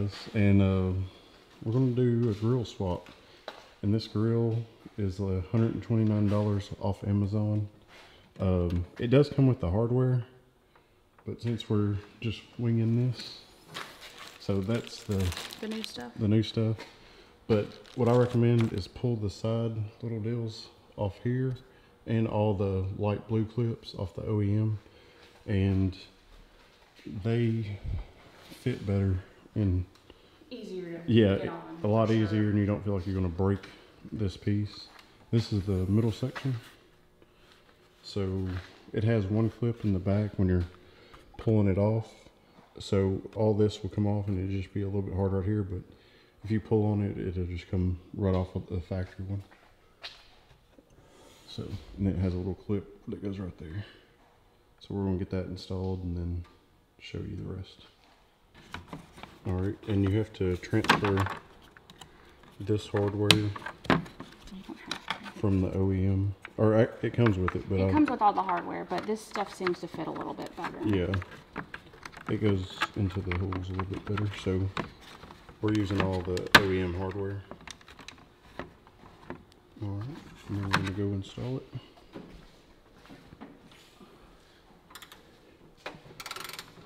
guys, and we're gonna do a grill swap. And this grill is $129 off Amazon. It does come with the hardware, but since we're just winging this, so that's the new stuff. The new stuff. But what I recommend is pull the side little deals off here and all the light blue clips off the OEM, and they fit better and easier to get on. A lot easier, and you don't feel like you're going to break this piece. This is the middle section, so it has one clip in the back when you're pulling it off, so all this will come off and it'll just be a little bit hard right here, but if you pull on it, it'll just come right off of the factory one. So, and it has a little clip that goes right there. So we're gonna get that installed and then show you the rest. All right, and you have to transfer this hardware from the OEM, or it comes with it, but it comes with all the hardware, but this stuff seems to fit a little bit better. Yeah, it goes into the holes a little bit better. So we're using all the OEM hardware. All right, and then we're gonna go install it.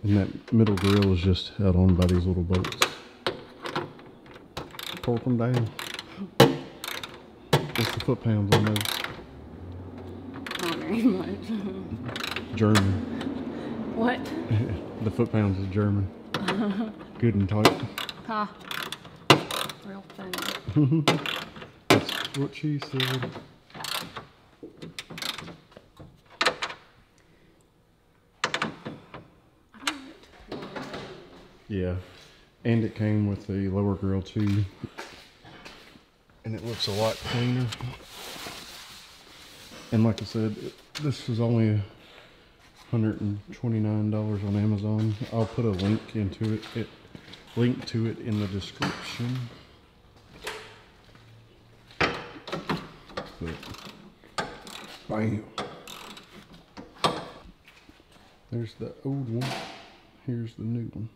And that middle grill is just held on by these little bolts. Torque them down. What's the foot pounds on those? Not very much. German. What? The foot pounds is German. Good and tight. Huh. Real thin. That's what she said. Yeah, and it came with the lower grill too, and it looks a lot cleaner. And like I said, this is only $129 on Amazon. I'll put a link into it. Link to it in the description. But, bam. There's the old one. Here's the new one.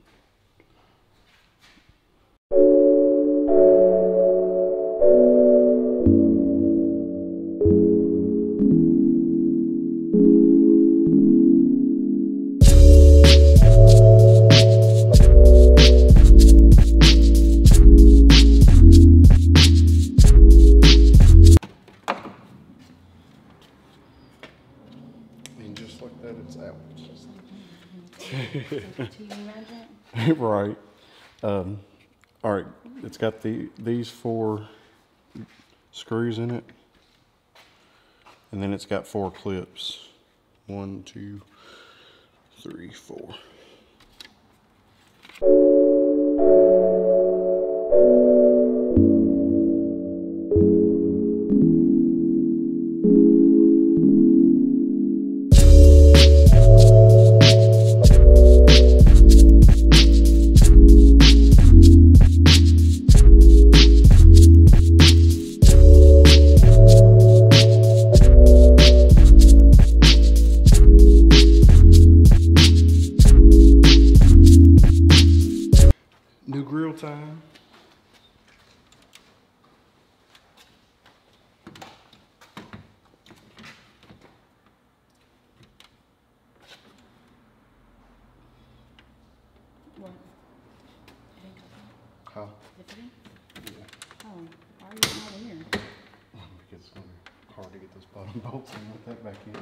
And just like that, it's out. Right. All right. It's got these 4 screws in it, and then it's got 4 clips. 1, 2, 3, 4. New grill time. What? How? Yeah. Oh, why are you not here? Because it's going to be hard to get those bottom bolts in with that back in.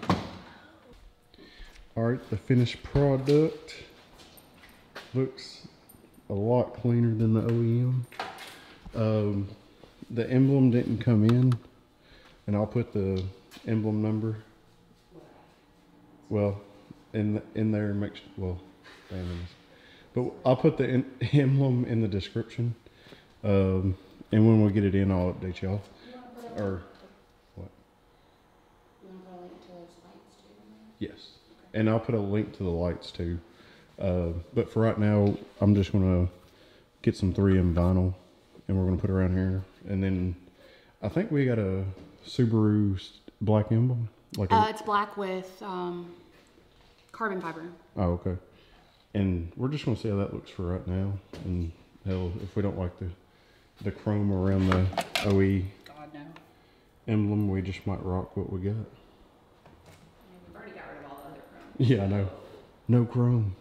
Alright, the finished product looks a lot cleaner than the OEM. The emblem didn't come in, and I'll put the emblem number, well, in there. But I'll put the emblem in the description, and when we get it in, I'll update y'all. Or what? You want to put a link to those lights too? Yes, and I'll put a link to the lights too. But for right now, I'm just gonna get some 3M vinyl, and we're gonna put it around here. And then I think we got a Subaru black emblem. It's black with carbon fiber. Oh, okay. And we're just gonna see how that looks for right now, and Hell, if we don't like the chrome around the OE God, no. emblem, we just might rock what we got. I mean, we've already got rid of all the other chrome. Yeah, I know. No chrome.